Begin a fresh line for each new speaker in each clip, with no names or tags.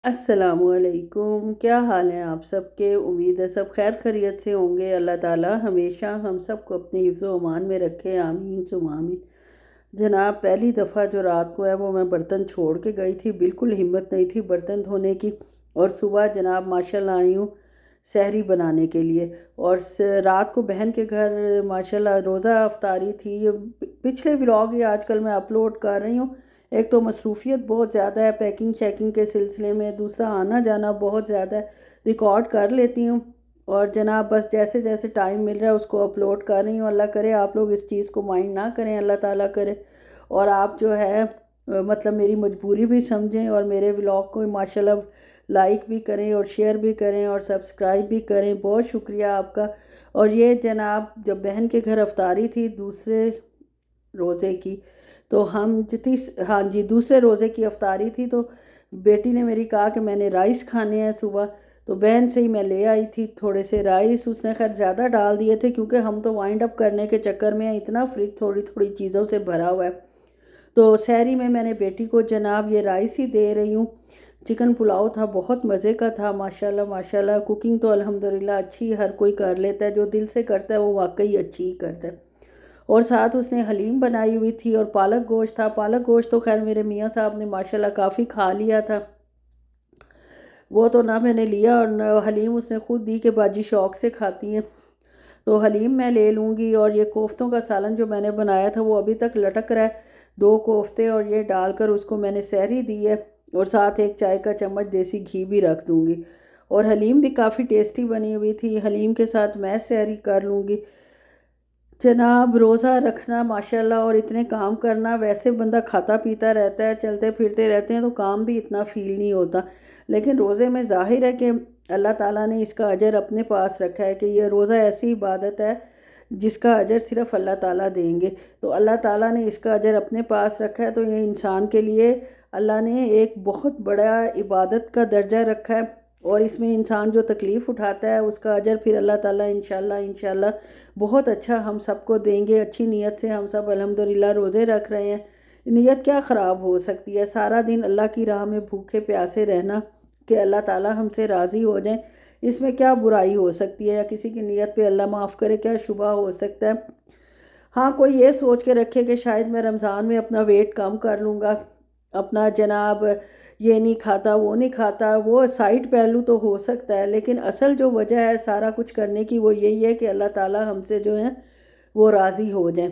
अस्सलामुअलैकुम। क्या हाल है आप सबके? उम्मीद है सब खैर खैरियत से होंगे। अल्लाह ताला हमेशा हम सबको अपने हिफ्ज़ व अमान में रखे, आमीन सुम आमीन। जनाब, पहली दफ़ा जो रात को है वो मैं बर्तन छोड़ के गई थी, बिल्कुल हिम्मत नहीं थी बर्तन धोने की। और सुबह जनाब माशाल्लाह आई हूँ सहरी बनाने के लिए। और रात को बहन के घर माशाल्लाह रोज़ा अफ्तारी थी। पिछले व्लॉग ही आजकल मैं अपलोड कर रही हूँ। एक तो मसरूफ़ियत बहुत ज़्यादा है पैकिंग शैकिंग के सिलसिले में, दूसरा आना जाना बहुत ज़्यादा है। रिकॉर्ड कर लेती हूँ और जनाब बस जैसे जैसे टाइम मिल रहा है उसको अपलोड कर रही हूँ। अल्लाह करे आप लोग इस चीज़ को माइंड ना करें, अल्लाह ताला करे। और आप जो है मतलब मेरी मजबूरी भी समझें और मेरे व्लॉग को माशाल्लाह लाइक भी करें और शेयर भी करें और सब्सक्राइब भी करें। बहुत शुक्रिया आपका। और ये जनाब जब बहन के घर अफ्तारी थी दूसरे रोज़े की, तो हम जितनी, हाँ जी, दूसरे रोज़े की अफ्तारी थी, तो बेटी ने मेरी कहा कि मैंने राइस खाने हैं सुबह। तो बहन से ही मैं ले आई थी थोड़े से राइस। उसने खैर ज़्यादा डाल दिए थे क्योंकि हम तो वाइंड अप करने के चक्कर में इतना फ्रिज थोड़ी थोड़ी चीज़ों से भरा हुआ है। तो सहरी में मैंने बेटी को जनाब ये राइस ही दे रही हूँ। चिकन पुलाव था, बहुत मज़े का था माशाल्लाह माशाल्लाह। कुकिंग तो अल्हम्दुलिल्लाह अच्छी हर कोई कर लेता है, जो दिल से करता है वो वाकई अच्छी ही करता है। और साथ उसने हलीम बनाई हुई थी और पालक गोश्त था। पालक गोश्त तो खैर मेरे मियाँ साहब ने माशाल्लाह काफ़ी खा लिया था, वो तो ना मैंने लिया। और न हलीम उसने खुद दी कि बाजी शौक से खाती हैं, तो हलीम मैं ले लूँगी। और ये कोफ्तों का सालन जो मैंने बनाया था वो अभी तक लटक रहा है, दो कोफ्ते और ये डालकर उसको मैंने सहरी दी है। और साथ एक चाय का चम्मच देसी घी भी रख दूँगी। और हलीम भी काफ़ी टेस्टी बनी हुई थी, हलीम के साथ मैं सहरी कर लूँगी। जनाब रोज़ा रखना माशाल्लाह और इतने काम करना, वैसे बंदा खाता पीता रहता है, चलते फिरते रहते हैं तो काम भी इतना फ़ील नहीं होता। लेकिन रोज़े में ज़ाहिर है कि अल्लाह ताला ने इसका अजर अपने पास रखा है कि यह रोज़ा ऐसी इबादत है जिसका अजर सिर्फ़ अल्लाह ताला देंगे। तो अल्लाह ताला ने इसका अजर अपने पास रखा है, तो ये इंसान के लिए अल्लाह ने एक बहुत बड़ा इबादत का दर्जा रखा है। और इसमें इंसान जो तकलीफ़ उठाता है उसका अजर फिर अल्लाह ताला इंशाल्लाह इंशाल्लाह बहुत अच्छा हम सबको देंगे। अच्छी नीयत से हम सब अल्हम्दुलिल्लाह रोज़े रख रहे हैं। नीयत क्या ख़राब हो सकती है? सारा दिन अल्लाह की राह में भूखे प्यासे रहना कि अल्लाह ताला हमसे राज़ी हो जाए, इसमें क्या बुराई हो सकती है? या किसी की नीयत पे अल्लाह माफ़ करे, क्या शुबा हो सकता है? हाँ, कोई ये सोच के रखे कि शायद मैं रमज़ान में अपना वेट कम कर लूँगा, अपना जनाब ये नहीं खाता वो नहीं खाता, वो साइड पहलू तो हो सकता है। लेकिन असल जो वजह है सारा कुछ करने की वो यही है कि अल्लाह ताला हमसे जो है वो राज़ी हो जाए।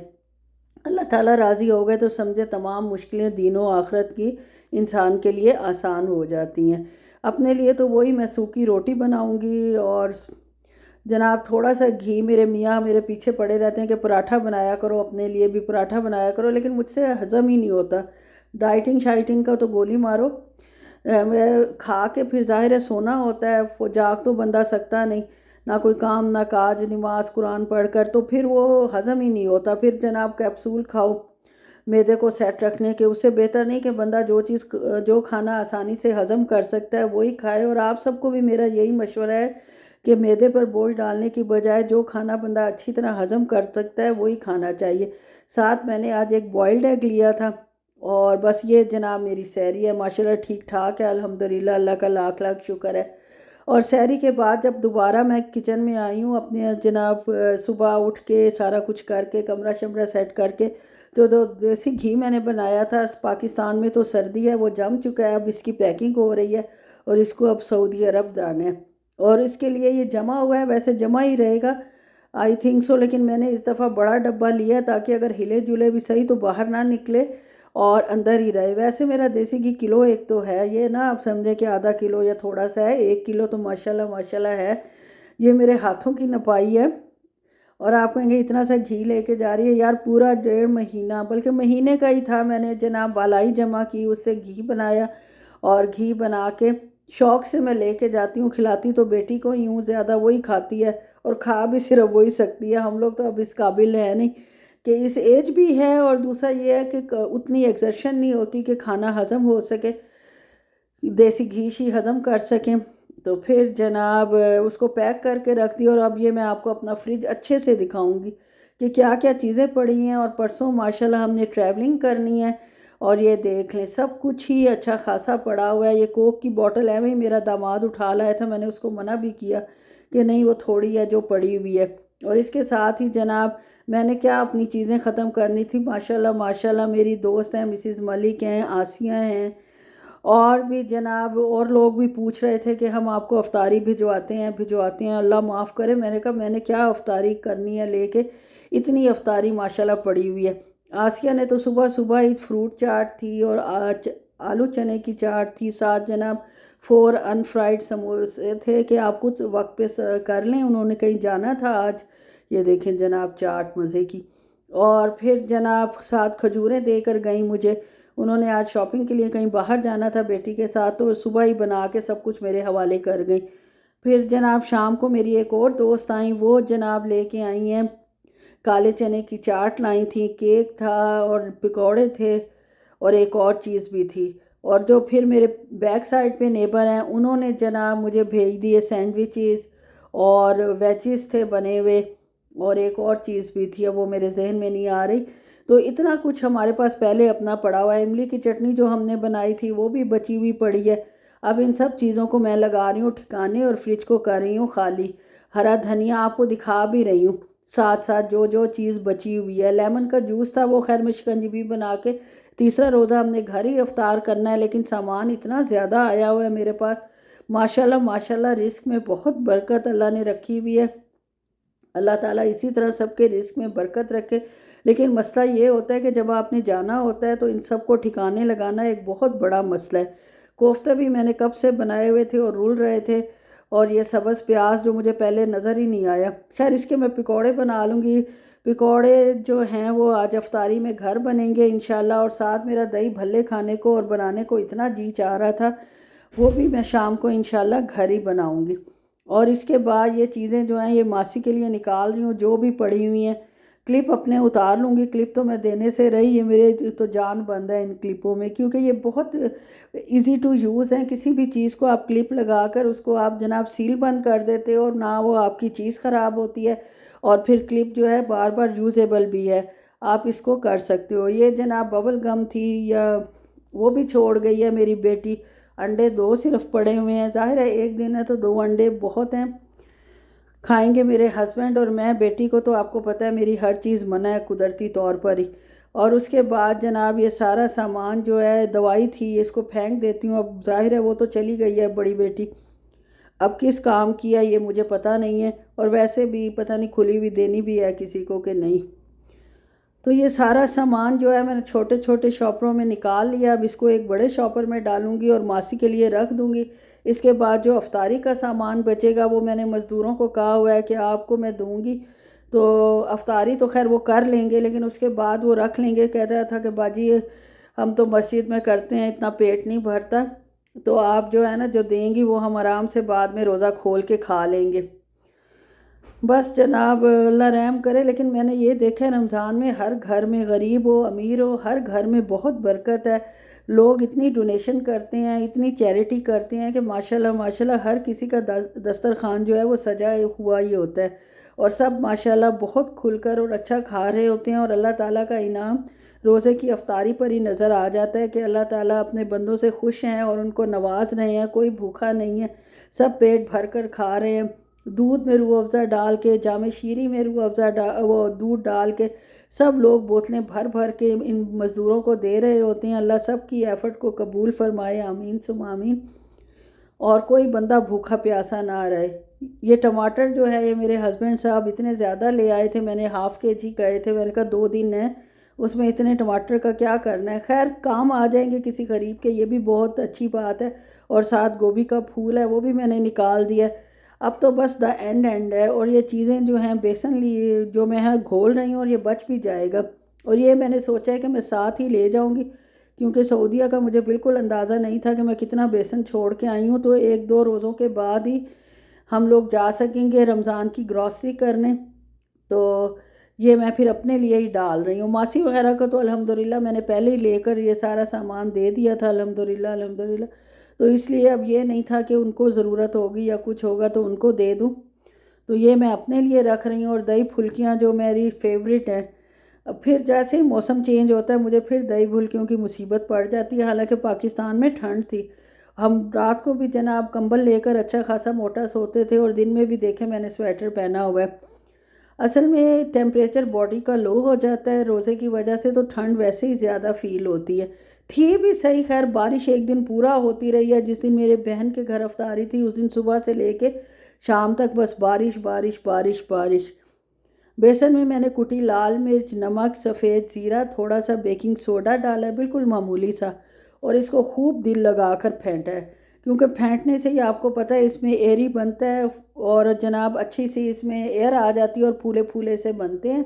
अल्लाह ताला राज़ी हो गए तो समझे तमाम मुश्किलें दीनों आखिरत की इंसान के लिए आसान हो जाती हैं। अपने लिए तो वही मैं सूखी रोटी बनाऊंगी और जनाब थोड़ा सा घी। मेरे मियाँ मेरे पीछे पड़े रहते हैं कि पराठा बनाया करो, अपने लिए भी पराठा बनाया करो, लेकिन मुझसे हज़म ही नहीं होता। डाइटिंग शाइटिंग का तो गोली मारो, मैं खा के फिर ज़ाहिर है सोना होता है, वो जाग तो बंदा सकता नहीं, ना कोई काम ना काज, नमाज कुरान पढ़कर, तो फिर वो हज़म ही नहीं होता। फिर जनाब कैप्सूल खाओ मैदे को सेट रखने के, उससे बेहतर नहीं कि बंदा जो चीज़ जो खाना आसानी से हज़म कर सकता है वही खाए। और आप सबको भी मेरा यही मशवरा है कि मैदे पर बोझ डालने की बजाय जो खाना बंदा अच्छी तरह हज़म कर सकता है वही खाना चाहिए। साथ मैंने आज एक बॉइल्ड एग लिया था। और बस ये जनाब मेरी सहरी है, माशाल्लाह ठीक ठाक है अल्हम्दुलिल्लाह, अल्लाह का लाख लाख शुक्र है। और सहरी के बाद जब दोबारा मैं किचन में आई हूँ अपने जनाब सुबह उठ के सारा कुछ करके कमरा शमरा सेट करके, जो दो देसी घी मैंने बनाया था, पाकिस्तान में तो सर्दी है वो जम चुका है, अब इसकी पैकिंग हो रही है और इसको अब सऊदी अरब जाना है। और इसके लिए ये जमा हुआ है, वैसे जमा ही रहेगा आई थिंक सो, लेकिन मैंने इस दफ़ा बड़ा डब्बा लिया ताकि अगर हिले जुले भी सही तो बाहर ना निकले और अंदर ही रहे। वैसे मेरा देसी घी किलो एक तो है, ये ना आप समझे कि आधा किलो या थोड़ा सा है, 1 किलो तो माशाल्लाह माशाल्लाह है। ये मेरे हाथों की नपाई है। और आप कहेंगे इतना सा घी लेके जा रही है यार, पूरा 1.5 महीना बल्कि महीने का ही था, मैंने जनाब बालाई जमा की, उससे घी बनाया। और घी बना के शौक से मैं लेके जाती हूँ, खिलाती तो बेटी को ही हूँ, ज़्यादा वही खाती है और खा भी सिर्फ वही सकती है। हम लोग तो अब इस काबिल है नहीं कि इस एज भी है, और दूसरा ये है कि उतनी एक्सर्शन नहीं होती कि खाना हज़म हो सके, देसी घी शी हज़म कर सकें। तो फिर जनाब उसको पैक करके रख दी। और अब ये मैं आपको अपना फ्रिज अच्छे से दिखाऊंगी कि क्या क्या चीज़ें पड़ी हैं। और परसों माशाल्लाह हमने ट्रैवलिंग करनी है और ये देख लें सब कुछ ही अच्छा खासा पड़ा हुआ है। ये कोक की बोतल है, वही मेरा दामाद उठा लाया था, मैंने उसको मना भी किया कि नहीं वो थोड़ी है जो पड़ी हुई है। और इसके साथ ही जनाब मैंने क्या अपनी चीज़ें ख़त्म करनी थी। माशाल्लाह माशाल्लाह मेरी दोस्त हैं, मिसिज़ मलिक हैं, आसिया हैं, और भी जनाब और लोग भी पूछ रहे थे कि हम आपको अफ्तारी भिजवाते हैं। अल्लाह माफ़ करे, मैंने कहा मैंने क्या अफ्तारी करनी है लेके, इतनी अफ्तारी माशाल्लाह पड़ी हुई है। आसिया ने तो सुबह सुबह ही फ्रूट चाट थी और आज आलू चने की चाट थी, साथ जनाब 4 अनफ्राइड समोसे थे कि आप कुछ वक्त पे कर लें, उन्होंने कहीं जाना था आज। ये देखें जनाब चाट मज़े की। और फिर जनाब साथ खजूरें देकर गई मुझे, उन्होंने आज शॉपिंग के लिए कहीं बाहर जाना था बेटी के साथ, तो सुबह ही बना के सब कुछ मेरे हवाले कर गई। फिर जनाब शाम को मेरी एक और दोस्त आई, वो जनाब लेके आई हैं काले चने की चाट लाई थी, केक था और पकौड़े थे और एक और चीज़ भी थी। और जो फिर मेरे बैक साइड पे नेबर हैं उन्होंने जनाब मुझे भेज दिए सैंडविचेस और वेजिस थे बने हुए, और एक और चीज़ भी थी, अब वो मेरे जहन में नहीं आ रही। तो इतना कुछ हमारे पास पहले अपना पड़ा हुआ है। इमली की चटनी जो हमने बनाई थी वो भी बची हुई पड़ी है। अब इन सब चीज़ों को मैं लगा रही हूँ ठिकाने और फ्रिज को कर रही हूँ खाली। हरा धनिया आपको दिखा भी रही हूँ, साथ साथ जो जो चीज़ बची हुई है। लेमन का जूस था, वो खैर मैं शिकंजी बना के, तीसरा रोज़ा हमने घर ही अफ्तार करना है, लेकिन सामान इतना ज़्यादा आया हुआ है मेरे पास। माशाल्लाह माशाल्लाह रिस्क में बहुत बरकत अल्लाह ने रखी हुई है। अल्लाह ताला इसी तरह सबके रिस्क में बरकत रखे। लेकिन मसला ये होता है कि जब आपने जाना होता है तो इन सब को ठिकाने लगाना एक बहुत बड़ा मसला है। कोफ्ते भी मैंने कब से बनाए हुए थे और रुल रहे थे, और ये सब्ज़ प्याज जो मुझे पहले नज़र ही नहीं आया। खैर इसके मैं पकौड़े बना लूँगी। पकौड़े जो हैं वो आज अफ्तारी में घर बनेंगे इंशाल्लाह, और साथ मेरा दही भल्ले खाने को और बनाने को इतना जी चाह रहा था, वो भी मैं शाम को इंशाल्लाह घर ही बनाऊँगी। और इसके बाद ये चीज़ें जो हैं ये मासी के लिए निकाल रही हूँ, जो भी पड़ी हुई हैं। क्लिप अपने उतार लूँगी, क्लिप तो मैं देने से रही, ये मेरे तो जान बंद है इन क्लिपों में, क्योंकि ये बहुत इजी टू यूज़ हैं। किसी भी चीज़ को आप क्लिप लगा कर उसको आप जनाब सील बंद कर देते हो, और ना वो आपकी चीज़ ख़राब होती है, और फिर क्लिप जो है बार बार यूज़ेबल भी है। आप इसको कर सकते हो। ये जनाब बबल गम थी, या वो भी छोड़ गई है मेरी बेटी। अंडे 2 सिर्फ पड़े हुए हैं, ज़ाहिर है एक दिन है तो 2 अंडे बहुत हैं। खाएंगे मेरे हस्बैंड और मैं। बेटी को तो आपको पता है मेरी हर चीज़ मना है कुदरती तौर पर ही। और उसके बाद जनाब ये सारा सामान जो है, दवाई थी, इसको फेंक देती हूँ। अब जाहिर है वो तो चली गई है बड़ी बेटी, अब किस काम की है ये मुझे पता नहीं है, और वैसे भी पता नहीं खुली हुई देनी भी है किसी को कि नहीं। तो ये सारा सामान जो है मैंने छोटे छोटे शॉपरों में निकाल लिया। अब इसको एक बड़े शॉपर में डालूंगी और मासी के लिए रख दूंगी। इसके बाद जो अफ्तारी का सामान बचेगा वो मैंने मज़दूरों को कहा हुआ है कि आपको मैं दूंगी। तो अफ्तारी तो खैर वो कर लेंगे, लेकिन उसके बाद वो रख लेंगे। कह रहा था कि बाजी हम तो मस्जिद में करते हैं, इतना पेट नहीं भरता, तो आप जो है ना जो देंगी वो हम आराम से बाद में रोज़ा खोल के खा लेंगे। बस जनाब अल्लाह रहम करे। लेकिन मैंने ये देखा है रमज़ान में हर घर में, गरीब हो अमीर हो, हर घर में बहुत बरकत है। लोग इतनी डोनेशन करते हैं, इतनी चैरिटी करते हैं कि माशाल्लाह माशाल्लाह हर किसी का दस्तरखान जो है वो सजा हुआ ही होता है, और सब माशाल्लाह बहुत खुलकर और अच्छा खा रहे होते हैं। और अल्लाह ताला का इनाम रोज़े की अफ्तारी पर ही नज़र आ जाता है कि अल्लाह ताला अपने बंदों से खुश हैं और उनको नवाज रहे हैं। कोई भूखा नहीं है, सब पेट भर कर खा रहे हैं। दूध में रूह अफ़ज़ा डाल के, जामे शीरी में रूह अफ़ज़ा वो दूध डाल के सब लोग बोतलें भर भर के इन मज़दूरों को दे रहे होते हैं। अल्लाह सब की एफ़र्ट को कबूल फरमाए, आमीन सुम आमीन। और कोई बंदा भूखा प्यासा ना रहे। ये टमाटर जो है ये मेरे हस्बैंड साहब इतने ज़्यादा ले आए थे, मैंने हाफ़ के जी कहे थे। मैंने कहा 2 दिन है, उसमें इतने टमाटर का क्या करना है। खैर काम आ जाएंगे किसी गरीब के, ये भी बहुत अच्छी बात है। और साथ गोभी का फूल है वो भी मैंने निकाल दिया। अब तो बस द एंड है। और ये चीज़ें जो हैं बेसन ली जो मैं है घोल रही हूँ, और ये बच भी जाएगा। और ये मैंने सोचा है कि मैं साथ ही ले जाऊँगी, क्योंकि सऊदीया का मुझे बिल्कुल अंदाज़ा नहीं था कि मैं कितना बेसन छोड़ के आई हूँ। तो 1-2 रोज़ों के बाद ही हम लोग जा सकेंगे रमज़ान की ग्रॉसरी करने। तो ये मैं फिर अपने लिए ही डाल रही हूँ। मासी वगैरह का तो अल्हम्दुलिल्लाह मैंने पहले ही लेकर ये सारा सामान दे दिया था, अल्हम्दुलिल्लाह अल्हम्दुलिल्लाह। तो इसलिए अब ये नहीं था कि उनको ज़रूरत होगी या कुछ होगा तो उनको दे दूँ। तो ये मैं अपने लिए रख रही हूँ। और दही फुल्कियाँ जो मेरी फेवरेट है, अब फिर जैसे ही मौसम चेंज होता है मुझे फिर दही फुल्कियों की मुसीबत पड़ जाती है। हालांकि पाकिस्तान में ठंड थी, हम रात को भी जनाब कंबल लेकर अच्छा खासा मोटा सोते थे, और दिन में भी देखे मैंने स्वेटर पहना हुआ है। असल में टेम्परेचर बॉडी का लो हो जाता है रोज़े की वजह से, तो ठंड वैसे ही ज़्यादा फील होती है। थी भी सही, खैर बारिश एक दिन पूरा होती रही है। जिस दिन मेरे बहन के घर अफ्तारी थी उस दिन सुबह से लेके शाम तक बस बारिश बारिश बारिश बारिश। बेसन में मैंने कुटी लाल मिर्च, नमक, सफ़ेद ज़ीरा, थोड़ा सा बेकिंग सोडा डाला है, बिल्कुल मामूली सा, और इसको खूब दिल लगा कर फेंटा है। क्योंकि फेंटने से ही आपको पता है इसमें एयर ही बनता है, और जनाब अच्छी सी इसमें एयर आ जाती है और फूले फूले से बनते हैं।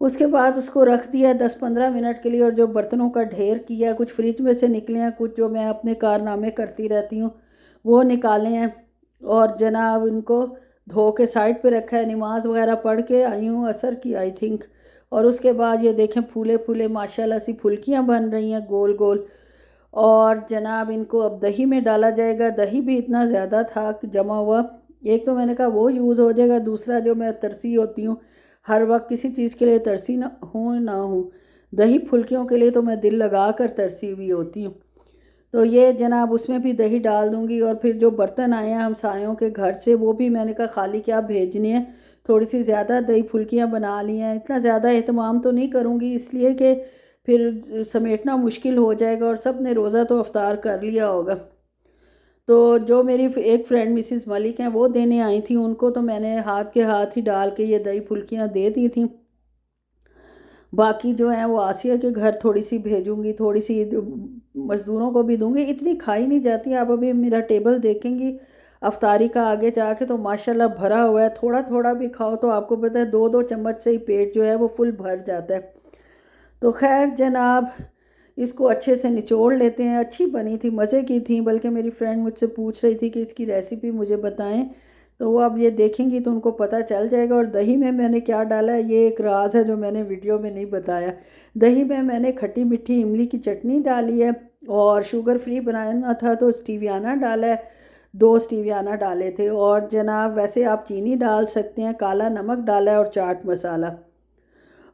उसके बाद उसको रख दिया 10-15 मिनट के लिए, और जो बर्तनों का ढेर किया, कुछ फ्रिज में से निकले हैं, कुछ जो मैं अपने कारनामे करती रहती हूँ वो निकाले हैं, और जनाब इनको धो के साइड पे रखा है। नमाज वगैरह पढ़ के आई हूँ असर की, आई थिंक। और उसके बाद ये देखें फूले फूले माशाल्लाह सी फुल्कियाँ बन रही हैं गोल गोल। और जनाब इनको अब दही में डाला जाएगा। दही भी इतना ज़्यादा था कि जमा हुआ, एक तो मैंने कहा वो यूज़ हो जाएगा, दूसरा जो मैं तरसी होती हूँ हर वक्त किसी चीज़ के लिए तरसी ना हूँ, दही फुल्कियों के लिए तो मैं दिल लगा कर तरसी हुई होती हूँ। तो ये जनाब उसमें भी दही डाल दूँगी। और फिर जो बर्तन आए हैं हमसायों के घर से वो भी मैंने कहा खाली क्या भेजने हैं, थोड़ी सी ज़्यादा दही फुल्कियाँ बना ली हैं। इतना ज़्यादा एहतमाम तो नहीं करूँगी इसलिए कि फिर समेटना मुश्किल हो जाएगा, और सब ने रोज़ा तो अफ्तार कर लिया होगा। तो जो मेरी एक फ्रेंड मिसिस मलिक हैं वो देने आई थी, उनको तो मैंने हाथ के हाथ ही डाल के ये दही फुल्कियाँ दे दी थी। बाकी जो है वो आसिया के घर थोड़ी सी भेजूंगी, थोड़ी सी मज़दूरों को भी दूंगी। इतनी खाई नहीं जाती, आप अभी मेरा टेबल देखेंगी अफ्तारी का आगे जाके तो माशाल्लाह भरा हुआ है। थोड़ा थोड़ा भी खाओ तो आपको पता है 2-2 चम्मच से ही पेट जो है वो फुल भर जाता है। तो खैर जनाब इसको अच्छे से निचोड़ लेते हैं। अच्छी बनी थी, मज़े की थी, बल्कि मेरी फ्रेंड मुझसे पूछ रही थी कि इसकी रेसिपी मुझे बताएं। तो वो अब ये देखेंगी तो उनको पता चल जाएगा। और दही में मैंने क्या डाला है ये एक राज है जो मैंने वीडियो में नहीं बताया। दही में मैंने खट्टी मीठी इमली की चटनी डाली है, और शुगर फ्री बनाना था तो स्टीवियाना डाला है, 2 स्टीवियाना डाले थे। और जनाब वैसे आप चीनी डाल सकते हैं, काला नमक डाला है, और चाट मसाला।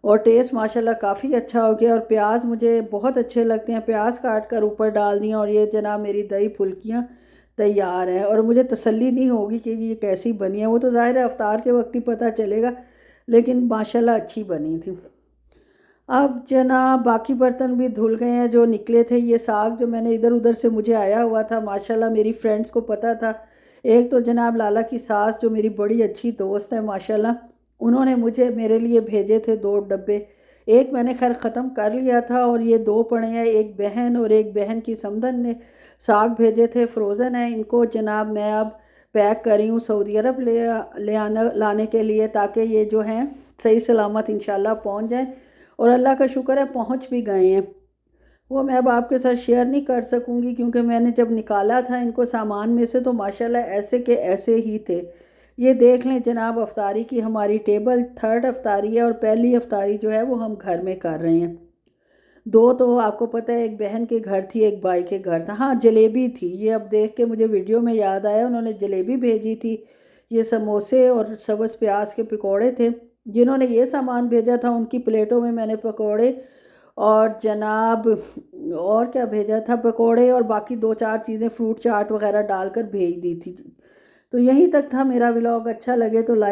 और टेस्ट माशाल्लाह काफ़ी अच्छा हो गया। और प्याज मुझे बहुत अच्छे लगते हैं, प्याज काट कर ऊपर डाल दिया, और ये जनाब मेरी दही फुल्कियाँ तैयार हैं। और मुझे तसल्ली नहीं होगी कि ये कैसी बनी है, वो तो ज़ाहिर है अफ्तार के वक्त ही पता चलेगा, लेकिन माशाल्लाह अच्छी बनी थी। अब जनाब बाकी बर्तन भी धुल गए हैं जो निकले थे। ये साग जो मैंने इधर उधर से मुझे आया हुआ था माशाल्लाह मेरी फ्रेंड्स को पता था। एक तो जनाब लाला की सास जो मेरी बड़ी अच्छी दोस्त है माशाल्लाह, उन्होंने मुझे मेरे लिए भेजे थे 2 डब्बे। एक मैंने खैर ख़त्म कर लिया था, और ये 2 पड़े हैं। एक बहन और एक बहन की समधन ने साग भेजे थे, फ्रोज़न है। इनको जनाब मैं अब पैक कर रही हूँ सऊदी अरब ले आना लाने के लिए, ताकि ये जो हैं सही सलामत इंशाल्लाह पहुँच जाएँ। और अल्लाह का शुक्र है पहुंच भी गए हैं। वो मैं अब आपके साथ शेयर नहीं कर सकूंगी, क्योंकि मैंने जब निकाला था इनको सामान में से तो माशाल्लाह ऐसे के ऐसे ही थे। ये देख लें जनाब अफ्तारी की हमारी टेबल 3rd अफ्तारी है, और पहली अफ्तारी जो है वो हम घर में कर रहे हैं। 2 तो आपको पता है, एक बहन के घर थी, एक भाई के घर था। हाँ जलेबी थी, ये अब देख के मुझे वीडियो में याद आया, उन्होंने जलेबी भेजी थी। ये समोसे और सब्ज़ प्याज के पकोड़े थे। जिन्होंने ये सामान भेजा था उनकी प्लेटों में मैंने पकोड़े और जनाब और क्या भेजा था, पकोड़े और बाकी 2-4 चीज़ें फ्रूट चाट वगैरह डालकर भेज दी थी। तो यहीं तक था मेरा व्लॉग। अच्छा लगे तो लाइक